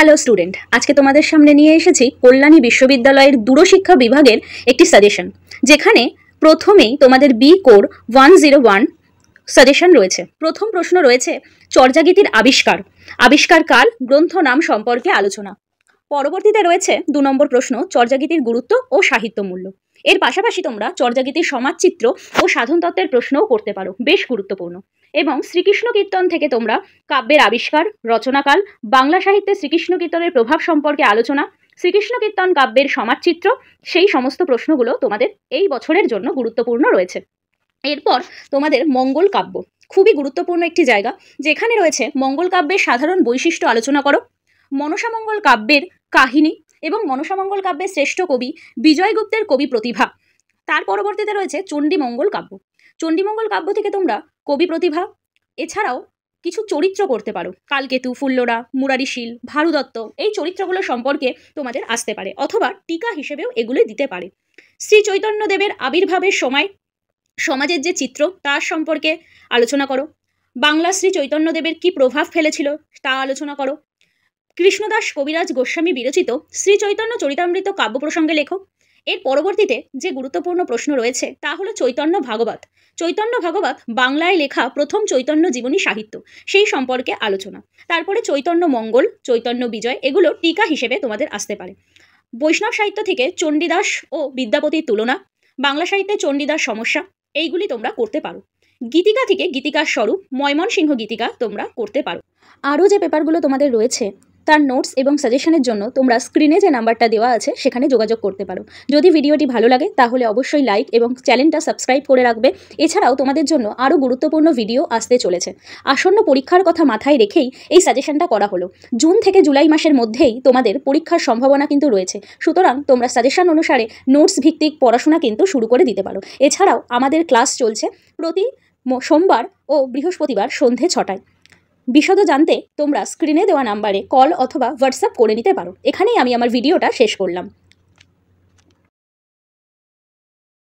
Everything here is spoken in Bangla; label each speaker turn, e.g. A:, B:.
A: হ্যালো স্টুডেন্ট, আজকে তোমাদের সামনে নিয়ে এসেছি কল্যাণী বিশ্ববিদ্যালয়ের দূরশিক্ষা বিভাগের একটি সাজেশন, যেখানে প্রথমেই তোমাদের বি কোর 101 সাজেশন রয়েছে। প্রথম প্রশ্ন রয়েছে চর্যাগীতির আবিষ্কার কাল, গ্রন্থ নাম সম্পর্কে আলোচনা। পরবর্তীতে রয়েছে 2 নম্বর প্রশ্ন চর্যাগীতির গুরুত্ব ও সাহিত্য মূল্য। এর পাশাপাশি তোমরা চর্যাগীতির সমাজচিত্র ও সাধনতত্ত্বের প্রশ্নও করতে পারো, বেশ গুরুত্বপূর্ণ। এবং শ্রীকৃষ্ণ কীর্তন থেকে তোমরা কাব্যের আবিষ্কার, রচনাকাল, বাংলা সাহিত্যে শ্রীকৃষ্ণ কীর্তনের প্রভাব সম্পর্কে আলোচনা, শ্রীকৃষ্ণ কীর্তন কাব্যের সমাজচিত্র, সেই সমস্ত প্রশ্নগুলো তোমাদের এই বছরের জন্য গুরুত্বপূর্ণ রয়েছে। এরপর তোমাদের মঙ্গল কাব্য, খুবই গুরুত্বপূর্ণ একটি জায়গা, যেখানে রয়েছে মঙ্গল কাব্যের সাধারণ বৈশিষ্ট্য আলোচনা করো, মনসামঙ্গল কাব্যের কাহিনী এবং মনসামঙ্গল কাব্যের শ্রেষ্ঠ কবি বিজয়গুপ্তের কবি প্রতিভা। তার পরবর্তীতে রয়েছে চণ্ডীমঙ্গল কাব্য। চণ্ডীমঙ্গল কাব্য থেকে তোমরা কবি প্রতিভা এছাড়াও কিছু চরিত্র করতে পারো, কালকেতু, ফুল্লরা, মুরারিশীল, ভারুদত্ত, এই চরিত্রগুলো সম্পর্কে তোমাদের আসতে পারে, অথবা টিকা হিসেবেও এগুলো দিতে পারে। শ্রী চৈতন্যদেবের আবির্ভাবের সময় সমাজের যে চিত্র তার সম্পর্কে আলোচনা করো, বাংলা শ্রী চৈতন্যদেবের কি প্রভাব ফেলেছিল তা আলোচনা করো। কৃষ্ণদাস কবিরাজ গোস্বামী বিরচিত শ্রী চৈতন্য চরিতামৃত কাব্য প্রসঙ্গে লেখো। এর পরবর্তীতে যে গুরুত্বপূর্ণ প্রশ্ন রয়েছে তা হলো চৈতন্য ভাগবত। চৈতন্য ভাগবত বাংলায় লেখা প্রথম চৈতন্য জীবনী সাহিত্য, সেই সম্পর্কে আলোচনা। তারপরে চৈতন্য মঙ্গল, চৈতন্য বিজয়, এগুলো টিকা হিসেবে তোমাদের আসতে পারে। বৈষ্ণব সাহিত্য থেকে চণ্ডীদাস ও বিদ্যাপতির তুলনা, বাংলা সাহিত্যে চণ্ডীদাস সমস্যা, এইগুলি তোমরা করতে পারো। গীতিকা থেকে গীতিকার স্বরূপ, ময়মনসিংহ গীতিকা তোমরা করতে পারো। আরও যে পেপারগুলো তোমাদের রয়েছে তার নোটস এবং সাজেশনের জন্য তোমরা স্ক্রিনে যে নাম্বারটা দেওয়া আছে সেখানে যোগাযোগ করতে পারো। যদি ভিডিওটি ভালো লাগে তাহলে অবশ্যই লাইক এবং চ্যানেলটা সাবস্ক্রাইব করে রাখবে। এছাড়াও তোমাদের জন্য আরও গুরুত্বপূর্ণ ভিডিও আসতে চলেছে। আসন্ন পরীক্ষার কথা মাথায় রেখেই এই সাজেশনটা করা হলো। জুন থেকে জুলাই মাসের মধ্যেই তোমাদের পরীক্ষার সম্ভাবনা কিন্তু রয়েছে, সুতরাং তোমরা সাজেশন অনুসারে নোটস ভিত্তিক পড়াশোনা কিন্তু শুরু করে দিতে পারো। এছাড়াও আমাদের ক্লাস চলছে প্রতি সোমবার ও বৃহস্পতিবার সন্ধে 6টায়। বিশদ জানতে তোমরা স্ক্রিনে দেওয়া নাম্বারে কল অথবা হোয়াটসঅ্যাপ করে নিতে পারো। এখানেই আমি আমার ভিডিওটা শেষ করলাম।